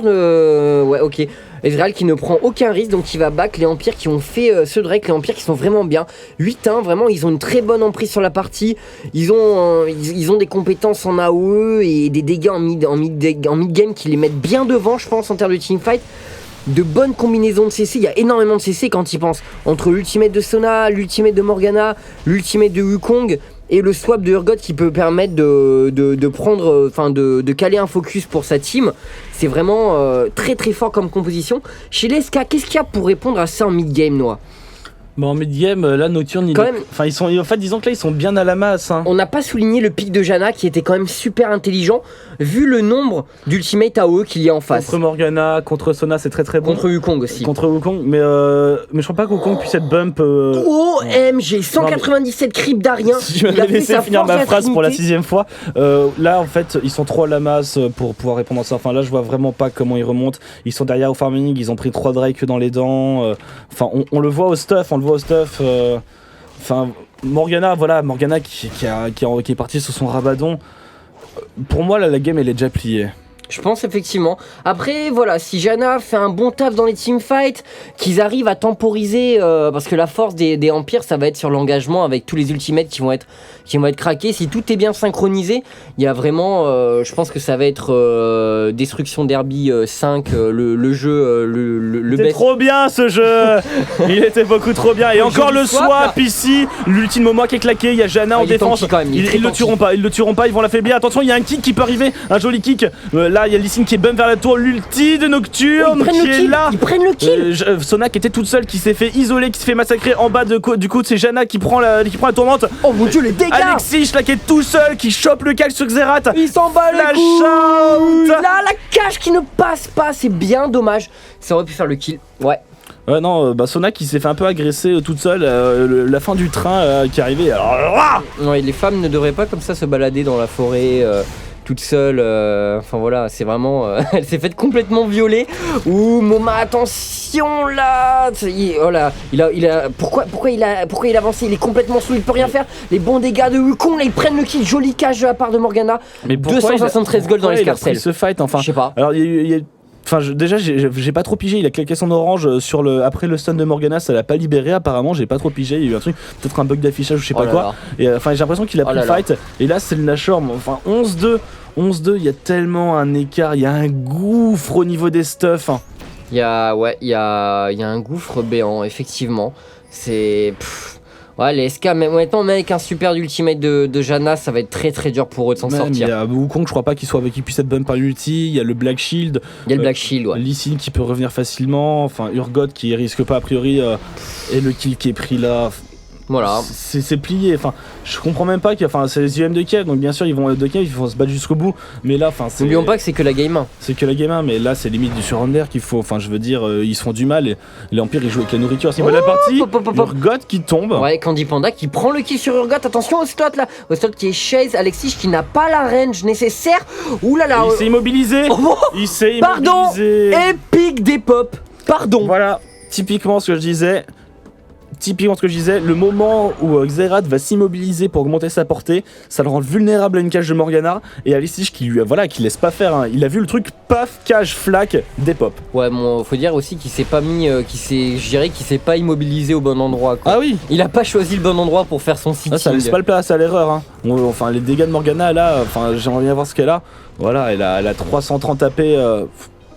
ouais, ok. Ezreal qui ne prend aucun risque, donc il va back. Les Empires qui ont fait ce Drake, les Empires qui sont vraiment bien. 8-1, vraiment, ils ont une très bonne emprise sur la partie. Ils ont des compétences en AOE et des dégâts en mid-game qui les mettent bien devant, je pense, en termes de teamfight. De bonnes combinaisons de CC, il y a énormément de CC quand ils pensent. Entre l'ultimate de Sona, l'ultimate de Morgana, l'ultimate de Wukong, et le swap de Urgot qui peut permettre de prendre, enfin de caler un focus pour sa team. C'est vraiment très très fort comme composition. Chez les SK, qu'est-ce qu'il y a pour répondre à ça en mid-game, Noah? Bon, en mid-game, là, Nocturne, enfin, en fait, disons que là, ils sont bien à la masse. Hein. On n'a pas souligné le pic de Janna qui était quand même super intelligent, vu le nombre d'ultimate AOE qu'il y a en face. Contre Morgana, contre Sona, c'est très très bon. Contre Wukong aussi. Contre Wukong, mais je crois pas que Wukong puisse être bump. OMG, 197 creep d'Arien. Si tu m'avais laissé finir ma phrase pour la 6ème fois, là, en fait, ils sont trop à la masse pour pouvoir répondre à ça. Enfin, là, je vois vraiment pas comment ils remontent. Ils sont derrière au farming, ils ont pris 3 Drake dans les dents. Enfin, on le voit au stuff, enfin, Morgana qui est partie sur son rabadon. Pour moi, là, la game, elle est déjà pliée. Je pense effectivement. Après, voilà, si Janna fait un bon taf dans les teamfights, qu'ils arrivent à temporiser, parce que la force des Empires, ça va être sur l'engagement avec tous les ultimates qui vont être craqués. Si tout est bien synchronisé, il y a vraiment, je pense que ça va être Destruction Derby 5, le jeu, le best. Trop bien ce jeu. Il était beaucoup trop bien. Et encore le swap ici, l'ultime moment qui est claqué. Il y a Janna en défense. Ils le tueront pas. Ils vont l'affaiblir. Attention, il y a un kick qui peut arriver, un joli kick. Là, il y a Lee Sin qui est bump vers la tour, l'ulti de Nocturne qui est là. Ils prennent le kill. Sona qui était toute seule, qui s'est fait isoler, qui se fait massacrer en bas du coup c'est Janna qui prend la tourmente. Oh mon dieu, les dégâts. Alexis là qui est tout seul, qui chope le calque sur Xerath. Il s'en bat les couilles. Là, la cage qui ne passe pas, c'est bien dommage. Ça aurait pu faire le kill. Ouais. Non, Sona qui s'est fait un peu agresser toute seule, la fin du train qui est arrivée. Alors, ouais, les femmes ne devraient pas comme ça se balader dans la forêt. Toute seule, enfin voilà, c'est vraiment, elle s'est faite complètement violer. Ouh, Moma, attention là, pourquoi il a avancé, il est complètement sous, il peut rien faire. Les bons dégâts de Wukong, là ils prennent le kill, joli cage à part de Morgana. Mais 273 gold dans l'escarcelle. Ce fight, enfin, je sais pas. Alors il y a Enfin, déjà, j'ai pas trop pigé. Il a claqué son orange après le stun de Morgana, ça l'a pas libéré. Apparemment, j'ai pas trop pigé. Il y a eu un truc, peut-être un bug d'affichage ou je sais pas quoi. Et j'ai l'impression qu'il a pris le fight. Et là, c'est le Nashor. Enfin, 11-2, il y a tellement un écart. Il y a un gouffre au niveau des stuffs. Il y a un gouffre béant, effectivement. C'est. Ouais, les SK, même avec un super ultimate de Janna, ça va être très très dur pour eux de s'en sortir. Il y a Wukong, je crois pas qu'il puisse être bump par l'ulti. Il y a le Black Shield. Il y a le Black Shield, ouais. Lee Sin qui peut revenir facilement. Enfin, Urgot qui risque pas a priori. Et le kill qui est pris là. Voilà. C'est plié. Enfin, je comprends même pas c'est les UM de Kiev, donc bien sûr ils vont se battre jusqu'au bout. Mais là, n'oublions pas que c'est que la game 1. C'est que la game 1, mais là c'est limite du surrender qu'il faut. Enfin, je veux dire, ils se font du mal. Et l'Empire ils jouent avec la nourriture. C'est la partie. Urgot qui tombe. Ouais, Candy Panda qui prend le kill sur Urgot. Attention au slot là. Au slot qui est Chase, Alexis qui n'a pas la range nécessaire. Ouh là là. Il s'est immobilisé. Il s'est immobilisé. Pardon. Épique des pop. Pardon. Voilà, typiquement ce que je disais. Le moment où Xerath va s'immobiliser pour augmenter sa portée, ça le rend vulnérable à une cage de Morgana. Et Alistige qui laisse pas faire. Hein. Il a vu le truc, paf, cage, flac, des pop. Ouais, bon, faut dire aussi qu'il s'est pas pas immobilisé au bon endroit. Quoi. Ah oui. Il a pas choisi le bon endroit pour faire son sitting. Ça laisse pas le place à l'erreur. Hein. Les dégâts de Morgana là, j'aimerais bien voir ce qu'elle a. Voilà, elle a 330 AP.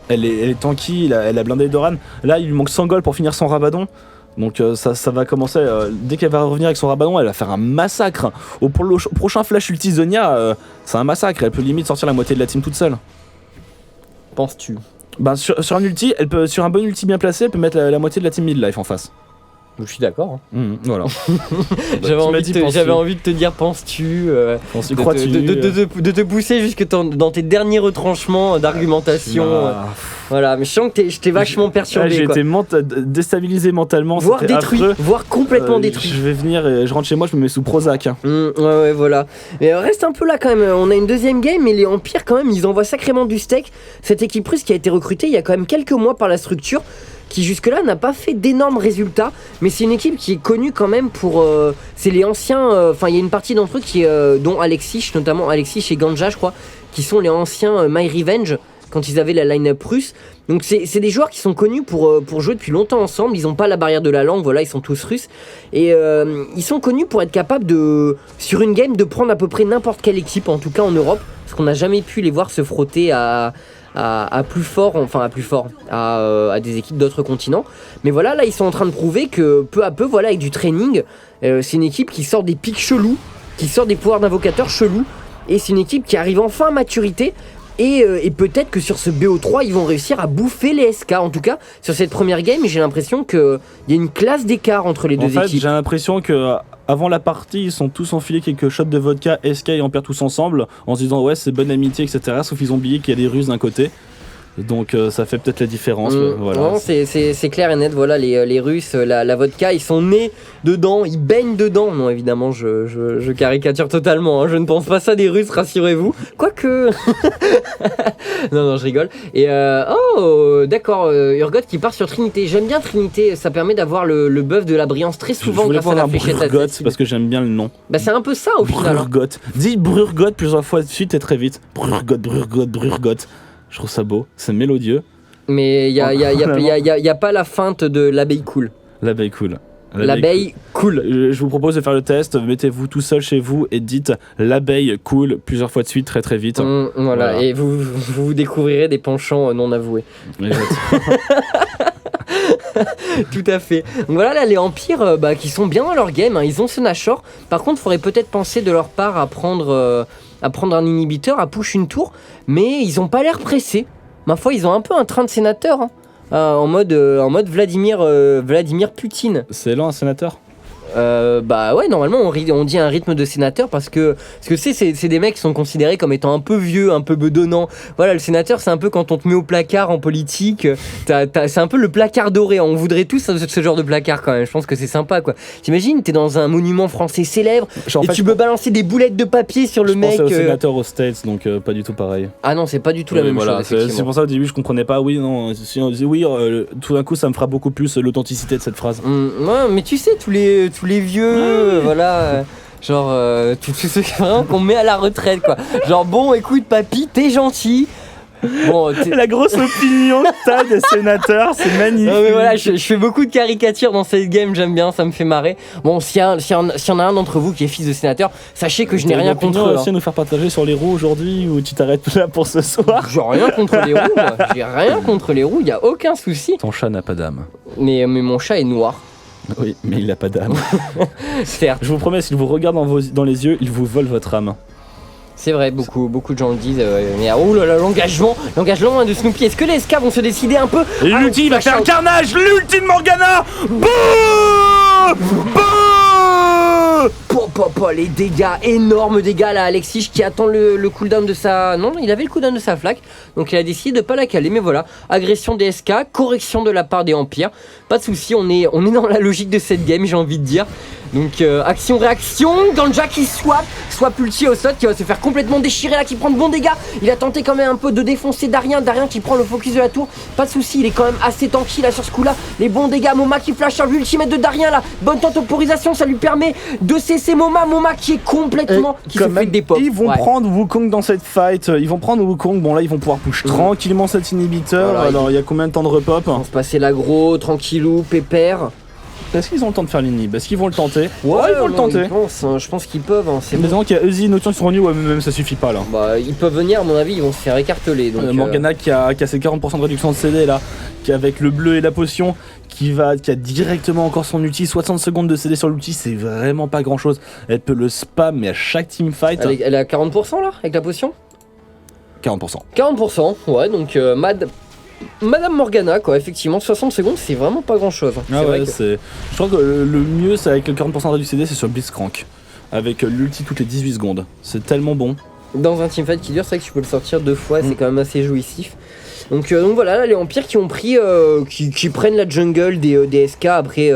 Elle est tanky, elle a blindé Doran. Là, il lui manque 100 gold pour finir son rabadon. Donc ça va commencer, dès qu'elle va revenir avec son rabadon, elle va faire un massacre. Au prochain flash ulti Zonia, c'est un massacre, elle peut limite sortir la moitié de la team toute seule. Penses-tu? Sur un ulti, sur un bon ulti bien placé, elle peut mettre la moitié de la team mid-life en face. Je suis d'accord. Hein. Voilà. J'avais envie de te dire, penses-tu de te pousser jusque dans tes derniers retranchements d'argumentation. Voilà, mais je sens que je t'ai vachement perturbé. J'ai été déstabilisé mentalement. Voire détruit, voire complètement détruit. Je vais venir et je rentre chez moi, je me mets sous Prozac. Hein. Ouais, voilà. Mais reste un peu là quand même. On a une deuxième game, mais les Empires quand même, ils envoient sacrément du steak. Cette équipe russe qui a été recrutée il y a quand même quelques mois par la structure, qui jusque-là n'a pas fait d'énormes résultats, mais c'est une équipe qui est connue quand même pour... c'est les anciens... il y a une partie d'entre eux dont Alexis, notamment Alexis et Ganja, je crois, qui sont les anciens My Revenge, quand ils avaient la line-up russe. Donc c'est des joueurs qui sont connus pour jouer depuis longtemps ensemble, ils n'ont pas la barrière de la langue, voilà, ils sont tous russes, et ils sont connus pour être capables sur une game, de prendre à peu près n'importe quelle équipe, en tout cas en Europe, parce qu'on n'a jamais pu les voir se frotter à des équipes d'autres continents. Mais voilà, là ils sont en train de prouver que peu à peu, voilà, avec du training, c'est une équipe qui sort des pics chelous qui sort des pouvoirs d'invocateur chelous. Et c'est une équipe qui arrive enfin à maturité. Et peut-être que sur ce BO3, ils vont réussir à bouffer les SK. En tout cas, sur cette première game, j'ai l'impression qu'il y a une classe d'écart entre les deux équipes. J'ai l'impression que avant la partie, ils sont tous enfilés quelques shots de vodka, SK et Empire tous ensemble, en se disant ouais, c'est bonne amitié, etc. Sauf qu'ils ont oublié qu'il y a des Russes d'un côté. Donc ça fait peut-être la différence. Voilà. Non, c'est clair et net. Voilà, les Russes, la vodka, ils sont nés dedans, ils baignent dedans. Non, évidemment, je caricature totalement. Hein. Je ne pense pas ça des Russes, rassurez-vous. Quoique. non, je rigole. Et d'accord, Urgot qui part sur Trinité. J'aime bien Trinité, ça permet d'avoir le buff de la brillance très souvent grâce à la fléchette Brurgot parce que j'aime bien le nom. Bah, c'est un peu ça au final. Brurgot. Dis Brurgot plusieurs fois de suite et très vite. Brurgot. Je trouve ça beau, c'est mélodieux. Mais il y a pas la feinte de l'abeille cool. L'abeille cool. L'abeille cool. Je vous propose de faire le test. Mettez-vous tout seul chez vous et dites l'abeille cool plusieurs fois de suite, très très vite. Voilà. Et vous découvrirez des penchants non avoués. Tout à fait. Donc voilà, là, les Empires qui sont bien dans leur game, hein, ils ont ce Nashor. Par contre, il faudrait peut-être penser de leur part à prendre un inhibiteur, à push une tour, mais ils ont pas l'air pressés. Ma foi, ils ont un peu un train de sénateur, hein, en mode Vladimir Poutine. C'est lent un sénateur. Bah ouais, normalement on dit un rythme de sénateur parce que c'est des mecs qui sont considérés comme étant un peu vieux, un peu bedonnants. Voilà, le sénateur c'est un peu quand on te met au placard en politique, c'est un peu le placard doré. On voudrait tous ce genre de placard quand même. Je pense que c'est sympa quoi. T'imagines, t'es dans un monument français célèbre et tu peux balancer des boulettes de papier sur le mec. Je pensais au sénateur aux States, donc pas du tout pareil. Ah non, c'est pas du tout la même chose. C'est pour ça au début je comprenais pas. Oui, non, si on dit oui, tout d'un coup ça me fera beaucoup plus l'authenticité de cette phrase. Ouais, mais tu sais tous les vieux, voilà, genre tous ceux qu'on met à la retraite quoi. Genre bon, écoute papy, t'es gentil. Bon, la grosse opinion que t'as des sénateurs, c'est magnifique. Non mais voilà, je fais beaucoup de caricatures dans cette game, j'aime bien, ça me fait marrer. Bon, s'il y en a un d'entre vous qui est fils de sénateur, sachez que je n'ai rien contre eux. Aussi à nous faire partager sur les roues aujourd'hui ou tu t'arrêtes là pour ce soir? J'ai rien contre les roues, moi. J'ai rien contre les roues, y a aucun souci. Ton chat n'a pas d'âme. Mais mon chat est noir. Oui, mais il n'a pas d'âme. Certes. Je vous promets, s'il vous regarde dans les yeux, il vous vole votre âme. C'est vrai, beaucoup de gens le disent. Mais oh là là, l'engagement de Snoopy. Est-ce que les SK vont se décider un peu? L'ultime va faire un carnage. L'ultime Morgana. Bouh. Les dégâts, énormes dégâts là, Alexis qui attend le cooldown de sa... Non, il avait le cooldown de sa flaque, donc il a décidé de pas la caler, mais voilà, agression des SK, correction de la part des Empires, pas de souci, on est dans la logique de cette game, j'ai envie de dire. Donc action-réaction, Ganja qui swap ulti au slot, qui va se faire complètement déchirer là, qui prend de bons dégâts. Il a tenté quand même un peu de défoncer Darien qui prend le focus de la tour, pas de souci, il est quand même assez tanky là sur ce coup là. Les bons dégâts, Moma qui flash sur l'ultimate de Darien là, bonne temporisation, ça lui permet de cesser Moma qui est complètement, qui se fait des pop. Ils vont prendre Wukong dans cette fight, bon là ils vont pouvoir push tranquillement cet inhibiteur. Voilà, alors il y a combien de temps de repop? Ils vont se passer l'aggro, tranquillou, pépère. Est-ce qu'ils ont le temps de faire l'inhib? Est-ce qu'ils vont le tenter? Ouais, ils vont le tenter. Je pense qu'ils peuvent. Hein, c'est bon. Qu'il y a Uzi, Notion sur New, même ça suffit pas là. Bah, ils peuvent venir, à mon avis, ils vont se faire écarteler. Donc, Morgana qui a ses 40% de réduction de CD là, qui avec le bleu et la potion, qui a directement encore son ulti, 60 secondes de CD sur l'ulti, c'est vraiment pas grand chose. Elle peut le spam, mais à chaque teamfight. Elle est à 40% là, avec la potion? 40%. 40%, ouais, donc Madame Morgana, quoi, effectivement, 60 secondes, c'est vraiment pas grand chose. Je crois que le mieux, c'est avec le 40% de du CD, c'est sur Blitzcrank. Avec l'ulti toutes les 18 secondes. C'est tellement bon. Dans un teamfight qui dure, c'est vrai que tu peux le sortir 2 fois, c'est quand même assez jouissif. Donc voilà, là, les Empires qui ont pris, qui prennent la jungle des SK après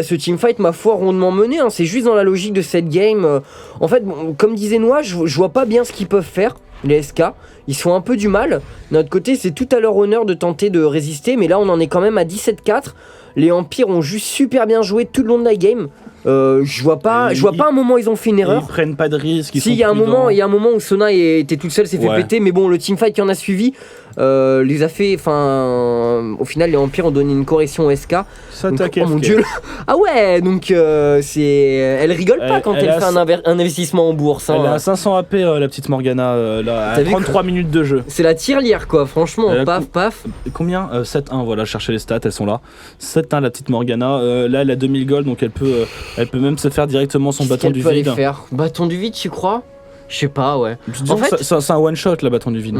ce teamfight, ma foi, rondement mené. Hein, c'est juste dans la logique de cette game. En fait, comme disait Noah, je vois pas bien ce qu'ils peuvent faire. Les SK, ils font un peu du mal. De notre côté, c'est tout à leur honneur de tenter de résister, mais là on en est quand même à 17-4. Les Empires ont juste super bien joué tout le long de la game. Je vois pas un moment où ils ont fait une erreur. Ils prennent pas de risques. Il y a un moment où Sona était toute seule, s'est fait péter, mais bon, le teamfight qui en a suivi les a fait. Au final, les Empires ont donné une correction au SK. Donc, oh mon dieu! Ah ouais, donc elle rigole pas quand elle fait un investissement en bourse. Hein. Elle a 500 AP, la petite Morgana, là, à 33 minutes de jeu. C'est la tirelire quoi, franchement, paf. Combien 7-1, voilà, chercher les stats, elles sont là. 7-1 la petite Morgana. Là, elle a 2000 gold, donc elle peut Elle peut même se faire directement son bâton du Qu'est-ce qu'elle peut vide. aller faire Bâton du vide, tu crois? Je sais pas, ouais. Disons En fait- que c'est un one shot, la bâton du vide.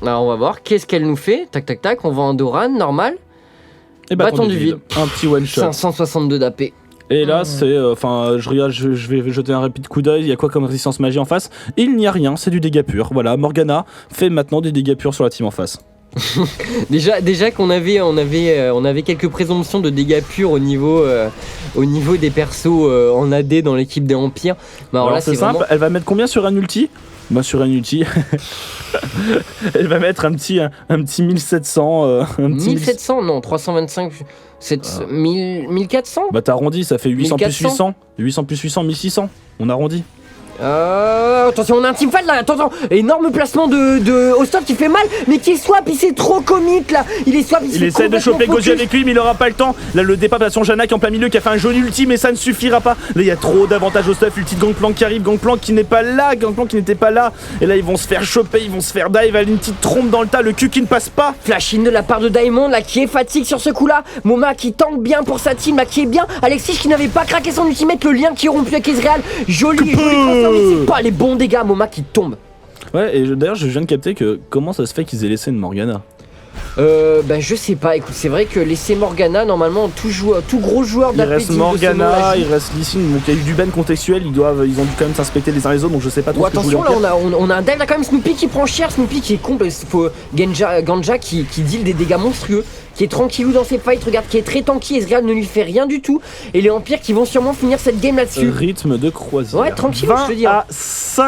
Alors on va voir, qu'est-ce qu'elle nous fait? Tac tac tac, on va en Doran, normal. Et bâton du vide. Un petit one shot. 562 d'AP. Et là, c'est. Enfin, je regarde, je vais jeter un rapide coup d'œil. Il y a quoi comme résistance magie en face? Il n'y a rien, c'est du dégât pur. Voilà, Morgana fait maintenant des dégâts purs sur la team en face. Déjà qu'on avait, on avait quelques présomptions de dégâts purs au niveau des persos en AD dans l'équipe des Empires. Mais alors là, c'est simple, vraiment... elle va mettre combien sur un ulti? Bah, sur un ulti. Elle va mettre un petit 1700. Un petit 1700 Non, 325. 1400. Bah, t'as arrondi, ça fait 800 plus 1400. 800. 800 plus 800, 1600. On arrondit. Attention, on a un teamfight là, attention, énorme placement de Ostov qui fait mal, mais qui est swap, il s'est trop comique là, il est swap, Il essaie de choper Goji avec lui, mais il aura pas le temps. Là, le départ de Jana qui est en plein milieu, qui a fait un joli ulti, mais ça ne suffira pas. Là, il y a trop d'avantages au stuff. Ulti de Gangplank qui arrive, Gangplank qui n'est pas là, Gangplank qui n'était pas là. Et là, ils vont se faire choper, ils vont se faire dive. Elle a une petite trompe dans le tas, le cul qui ne passe pas. Flash in de la part de Diamond là qui est fatigue sur ce coup là. Moma qui tank bien pour sa team là qui est bien. Alexis qui n'avait pas craqué son ultimate, le lien qui est rompu avec Ezreal. Joli transfert, mais c'est pas les bons dégâts. Moma qui tombe. Ouais, et d'ailleurs, je viens de capter que comment ça se fait qu'ils aient laissé une Morgana. Bah je sais pas, écoute, c'est vrai que laisser Morgana, normalement, tout gros joueur Il d'AP reste digne de ce Morgana, nom-là, il reste Lee Sin, donc il y a eu du ban contextuel, ils ont dû quand même s'inspecter les uns les autres, donc je sais pas trop Oh, ce que attention, voulait là on a un dive là quand même, Snoopy qui prend cher, Snoopy qui est complètement. Ganja qui deal des dégâts monstrueux, qui est tranquillou dans ses fights, regarde, qui est très tanky, Ezreal ne lui fait rien du tout, et les Empires qui vont sûrement finir cette game là-dessus. Rythme de croisière. Ouais, tranquille, 20 je te dis. à 5.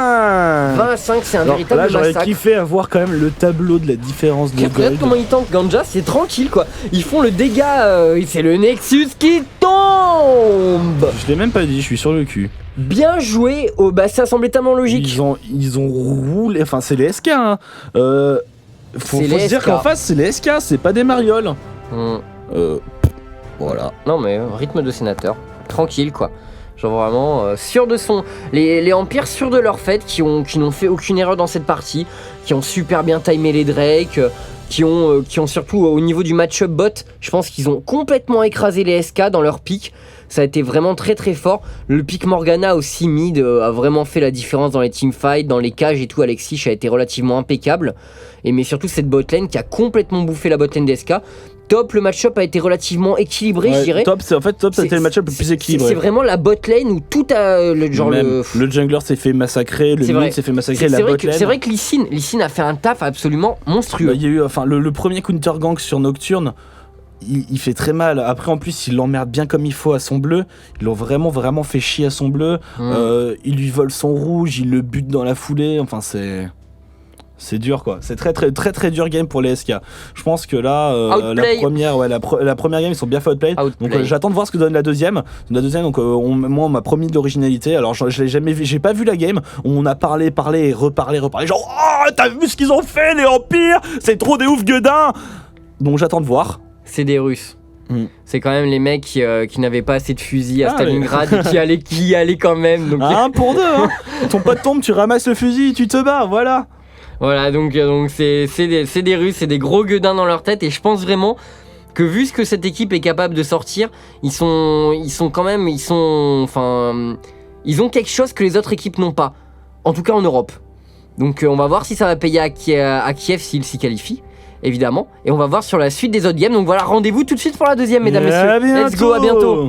20 à 5, c'est un Alors, véritable là, j'aurais massacre. kiffé avoir quand même le tableau de la différence de Regarde gold. comment ils tankent Ganja, c'est tranquille quoi. Ils font le dégât, c'est le Nexus qui tombe. Je l'ai même pas dit, je suis sur le cul. Bien joué, bah ça semblait tellement logique. Ils ont roulé, enfin c'est les SK hein. Faut C'est se les dire SK. qu'en face c'est les SK, c'est pas des marioles. Hmm. Voilà. Non mais rythme de sénateur, tranquille quoi. Genre vraiment sûr de son. Les Empires sûrs de leur fête, qui n'ont fait aucune erreur dans cette partie, qui ont super bien timé les Drake, qui ont surtout au niveau du match-up bot, je pense qu'ils ont complètement écrasé les SK dans leur pick. Ça a été vraiment très très fort. Le pick Morgana aussi mid a vraiment fait la différence dans les teamfights, dans les cages et tout. Alexis a été relativement impeccable. Mais surtout cette botlane qui a complètement bouffé la botlane d'SK. Top, le match-up a été relativement équilibré, je dirais. Top, ça a été le match-up le plus équilibré. C'est vraiment la botlane où tout a le jungler s'est fait massacrer, le mid s'est fait massacrer, la botlane. C'est vrai que Lee Sin a fait un taf absolument monstrueux. Bah, il y a eu, enfin, le premier counter gank sur Nocturne. Il fait très mal. Après, en plus, il l'emmerde bien comme il faut à son bleu. Ils l'ont vraiment fait chier à son bleu. Il lui vole son rouge, il le bute dans la foulée. Enfin, c'est dur quoi. C'est très dur game pour les SK. Je pense que là, la première game, ils sont bien fait outplay. Donc j'attends de voir ce que donne la deuxième. Donc moi, on m'a promis de l'originalité. Alors je l'ai jamais vu, j'ai pas vu la game. On a parlé et reparlé. Genre, oh, t'as vu ce qu'ils ont fait, les Empires? C'est trop des ouf gueudins. Donc j'attends de voir. C'est des Russes. C'est quand même les mecs qui n'avaient pas assez de fusils à Stalingrad et qui allaient quand même. Donc... Un pour deux, hein. Ton pote tombe, tu ramasses le fusil, tu te bats, voilà. Voilà, donc c'est des Russes, c'est des gros gueudins dans leur tête, et je pense vraiment que vu ce que cette équipe est capable de sortir, ils ont quelque chose que les autres équipes n'ont pas, en tout cas en Europe. Donc on va voir si ça va payer à Kiev s'ils s'y qualifient, évidemment, et on va voir sur la suite des autres games. Donc voilà, rendez-vous tout de suite pour la deuxième, mesdames, messieurs. Let's go, à bientôt.